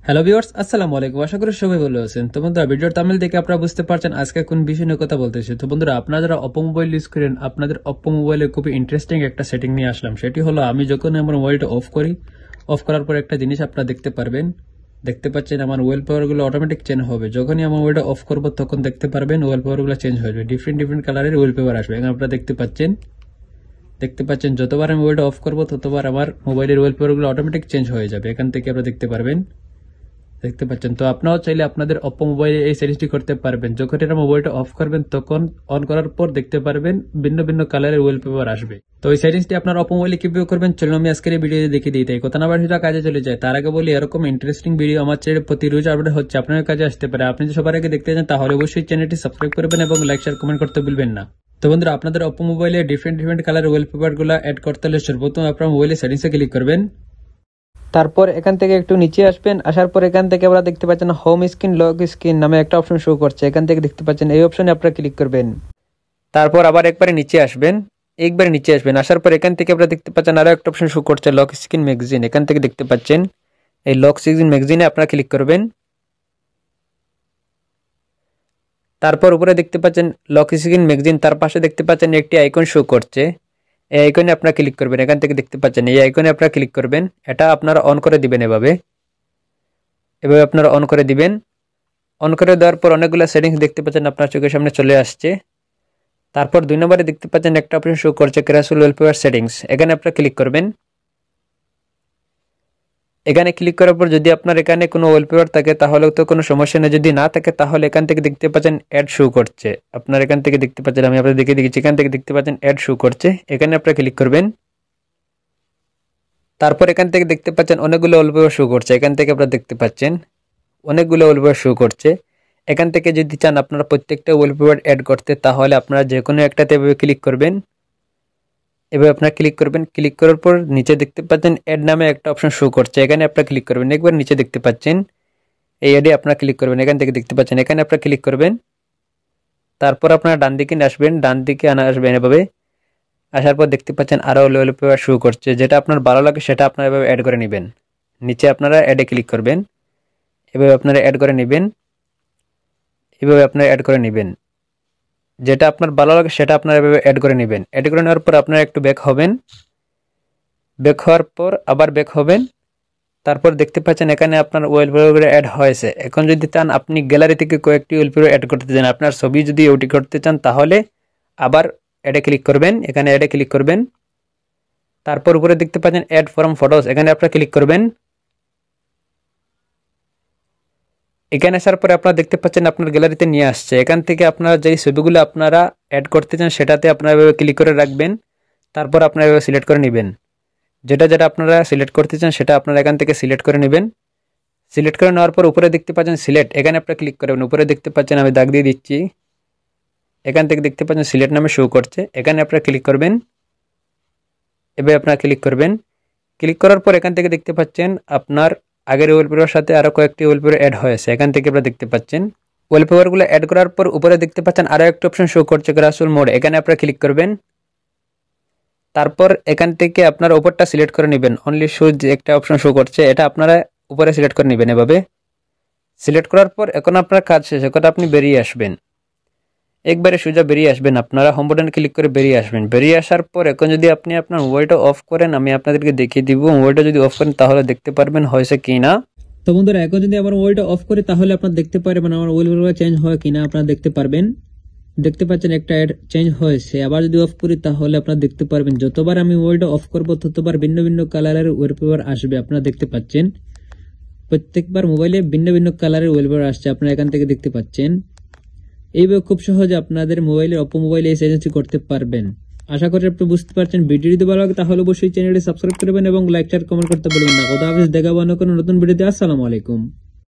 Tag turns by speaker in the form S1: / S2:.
S1: Hello viewers, আসসালামু আলাইকুম। আশা করি সবাই ভালো আছেন। তো বন্ধুরা, ভিডিওর থাম্বনেল দেখে আপনারা বুঝতে পারছেন আজকে কোন বিষয় নিয়ে কথা বলতেছি। তো বন্ধুরা, আপনারা যারা অপো মোবাইল ইউজ করেন, আপনাদের অপো মোবাইলে খুবই ইন্টারেস্টিং একটা সেটিং নিয়ে আসলাম। সেটি হলো, আমি যখন আমার মোবাইলটা অফ করি, অফ করার পর একটা জিনিস আপনারা দেখতে পারবেন। দেখতে পাচ্ছেন আমার ওয়েলপেপার গুলো অটোমেটিক চেঞ্জ হবে। যখনই আমার মোবাইলটা অফ করবো তখন দেখতে পারবেন ওয়েলপেপার গুলো চেঞ্জ হয়ে যাবে। ডিফারেন্ট কালারের ওয়েলপেপার আসবে। এখানে আপনারা দেখতে পাচ্ছেন যতবার আমি মোবাইলটা অফ করবো ততবার আমার মোবাইলের ওয়েলপেপার গুলো অটোমেটিক চেঞ্জ হয়ে যাবে। এখান থেকে আপনারা দেখতে পারবেন। দেখতে পাচ্ছেন। তো আপনারাও চাইলে আপনাদের অপো মোবাইলে এই সেটিংসটি করতে পারবেন। যখন এটা মোবাইলটা অফ করবেন তখন অন করার পর দেখতে পারবেন ভিন্ন ভিন্ন কালারের ওয়েলপেপার আসবে। তো এই সেটিংসটি আপনার অপো মোবাইলে কিভাবে করবেন চলুন আমি আজকের এই ভিডিওতে দেখিয়ে দিই। তাই কথা না বাড়িয়ে কাজে চলে যায়। তার আগে বলি, এরকম ইন্টারেস্টিং ভিডিও আমার চ্যানেলে প্রতি রোজ আপডেট হচ্ছে, আপনার কাজে আসতে পারে। আপনি যদি সবার আগে দেখতে চান তাহলে অবশ্যই চ্যানেলটি সাবস্ক্রাইব করবেন এবং লাইক শেয়ার কমেন্ট করতে ভুলবেন না। তো বন্ধুরা, আপনাদের অপো মোবাইলে ডিফারেন্ট কালারের ওয়েলপেপার গুলো অ্যাড করতে হলে সর্বপ্রথম আপনার মোবাইলে সেটিংসে ক্লিক করবেন। তারপর এখান থেকে একটু নিচে আসবেন। আসার পর এখান থেকে আপনারা দেখতে পাচ্ছেন হোম স্ক্রিন লক স্ক্রিন নামে একটা অপশন শো করছে। এখান থেকে দেখতে পাচ্ছেন এই অপশনে আপনারা ক্লিক করবেন। তারপর আবার একবারে নিচে আসবেন। আসার পর এখান থেকে আপনারা দেখতে পাচ্ছেন আরো একটা অপশন শো করছে লক স্ক্রিন ম্যাগাজিন। এখান থেকে দেখতে পাচ্ছেন এই লক স্ক্রিন ম্যাগাজিনে আপনারা ক্লিক করবেন। তারপর উপরে দেখতে পাচ্ছেন লক স্ক্রিন ম্যাগাজিন, তার পাশে দেখতে পাচ্ছেন একটি আইকন শো করছে। এই আইকনে আপনারা ক্লিক করবেন। এখান থেকে দেখতে পাচ্ছেন এই আইকনে আপনারা ক্লিক করবেন। এটা আপনারা অন করে দিবেন। এভাবে আপনারা অন করে দিবেন। অন করে দেওয়ার পর অনেকগুলো সেটিংস দেখতে পাচ্ছেন আপনার চোখের সামনে চলে আসছে। তারপর 2 নম্বরে দেখতে পাচ্ছেন একটা অপশন শো করছে ক্যারাসুল ওয়েলপেপার সেটিংস। এখানে আপনারা ক্লিক করবেন। এখানে ক্লিক করার পর যদি আপনার এখানে কোনো ওয়েলপেপার থাকে তাহলে তো কোনো সমস্যা নেই, যদি না থাকে তাহলে এখান থেকে দেখতে পাচ্ছেন অ্যাড শো করছে। আপনার এখান থেকে দেখতে পাচ্ছেন, আমি আপনাদের দেখিয়ে দিচ্ছি। এখান থেকে দেখতে পাচ্ছেন অ্যাড শো করছে। এখানে আপনারা ক্লিক করবেন। তারপর এখান থেকে দেখতে পাচ্ছেন অনেকগুলো ওয়েলপেপার শো করছে। এখান থেকে আপনারা দেখতে পাচ্ছেন অনেকগুলো ওয়েলপেপার শো করছে। এখান থেকে যদি চান আপনারা প্রত্যেকটা ওয়েলপেপার অ্যাড করতে তাহলে আপনারা যে কোনো একটাতে এভাবে ক্লিক করবেন। এভাবে আপনারা ক্লিক করবেন। ক্লিক করার পর নিচে দেখতে পাচ্ছেন অ্যাড নামে একটা অপশন শো করছে। এখানে আপনারা ক্লিক করবেন। একবার নিচে দেখতে পাচ্ছেন এই অ্যাডে আপনারা ক্লিক করবেন। এখান থেকে দেখতে পাচ্ছেন এখানে আপনারা ক্লিক করবেন। তারপর আপনারা ডান দিকে আসবেন। ডান দিকে আসবেন এভাবে। আসার পর দেখতে পাচ্ছেন আরও ওয়েলপেপার শো করছে। যেটা আপনার ভালো লাগে সেটা আপনারা এভাবে অ্যাড করে নেবেন। নিচে আপনারা অ্যাডে ক্লিক করবেন। এভাবে আপনারা অ্যাড করে নেবেন। যেটা আপনার ভালো লাগে সেটা আপনারা এভাবে অ্যাড করে নেবেন। অ্যাড করে নেওয়ার পর আপনারা একটু ব্যাক হবেন। ব্যাক হওয়ার পর আবার ব্যাক হবেন। তারপর দেখতে পাচ্ছেন এখানে আপনার ওয়েলপেপার অ্যাড হয়েছে। এখন যদি চান আপনি গ্যালারি থেকে কয়েকটি ওয়েলপেপার অ্যাড করতে চান, আপনার ছবি যদি ওটি করতে চান তাহলে আবার অ্যাডে ক্লিক করবেন। এখানে অ্যাডে ক্লিক করবেন। তারপর উপরে দেখতে পাচ্ছেন অ্যাড ফ্রম ফটোস। এখানে আপনারা ক্লিক করবেন। এখানে আসার পরে আপনারা দেখতে পাচ্ছেন আপনার গ্যালারিতে নিয়ে আসছে। এখান থেকে আপনারা যেই ছবিগুলো আপনারা অ্যাড করতে চান সেটাতে আপনারা এভাবে ক্লিক করে রাখবেন। তারপর আপনারা এভাবে সিলেক্ট করে নেবেন। যেটা আপনারা সিলেক্ট করতে চান সেটা আপনারা এখান থেকে সিলেক্ট করে নেবেন। সিলেক্ট করে নেওয়ার পর উপরে দেখতে পাচ্ছেন সিলেক্ট। এখানে আপনারা ক্লিক করবেন। উপরে দেখতে পাচ্ছেন আমি দাগ দিয়ে দিচ্ছি। এখান থেকে দেখতে পাচ্ছেন সিলেক্ট নামে শো করছে। এখানে আপনারা ক্লিক করবেন। এভাবে আপনারা ক্লিক করবেন। ক্লিক করার পর এখান থেকে দেখতে পাচ্ছেন আপনার আগের ওয়েলপেপারের সাথে আরও কয়েকটি ওয়েলপেপার অ্যাড হয়েছে। এখান থেকে আপনারা দেখতে পাচ্ছেন ওয়েলপেপারগুলো অ্যাড করার পর উপরে দেখতে পাচ্ছেন আরও একটা অপশন শো করছে গ্রাসুল মোড। এখানে আপনারা ক্লিক করবেন। তারপর এখান থেকে আপনারা উপরটা সিলেক্ট করে নেবেন। অনলি শো যে একটা অপশন শো করছে এটা আপনারা উপরে সিলেক্ট করে নেবেন। এভাবে সিলেক্ট করার পর এখন আপনার কাজ শেষ। এখন আপনি বেরিয়ে আসবেন। একবারে সোজা বেরিয়ে আসবেন। আপনারা হোম বাটনে ক্লিক করে বেরিয়ে আসবেন। বেরিয়ে আসার পর এখন যদি আপনি আপনার মোবাইলটা অফ করেন, আমি আপনাদেরকে দেখিয়ে দিব। মোবাইলটা যদি অফ করেন তাহলে দেখতে পারবেন হয়েছে কি না। তো বন্ধুরা, এখন যদি আমার মোবাইলটা অফ করি তাহলে আপনারা দেখতে পারবেন আমার ওয়েলপেপার চেঞ্জ হয় কিনা আপনারা দেখতে পারবেন। দেখতে পাচ্ছেন একটা অ্যাড চেঞ্জ হয়েছে। আবার যদি অফ করি তাহলে আপনারা দেখতে পারবেন যতবার আমি মোবাইলটা অফ করব ততবার ভিন্ন কালারের ওয়েলপেপার আসবে। আপনারা দেখতে পাচ্ছেন প্রত্যেকবার মোবাইলে ভিন্ন কালারের ওয়েলপেপার আসছে। আপনারা এখান থেকে দেখতে পাচ্ছেন। এইভাবে খুব সহজে আপনাদের মোবাইলে অপো মোবাইলে এই সেটিংসটি করতে পারবেন। আশা করি আপনি বুঝতে পারছেন। ভিডিও যদি ভালো লাগে তাহলে অবশ্যই চ্যানেলটি সাবস্ক্রাইব করবেন এবং লাইক শেয়ার কমেন্ট করতে ভুলবেন না। খোদা হাফেজ। দেখা হবে অন্য কোনো নতুন ভিডিওতে। আসসালামু আলাইকুম।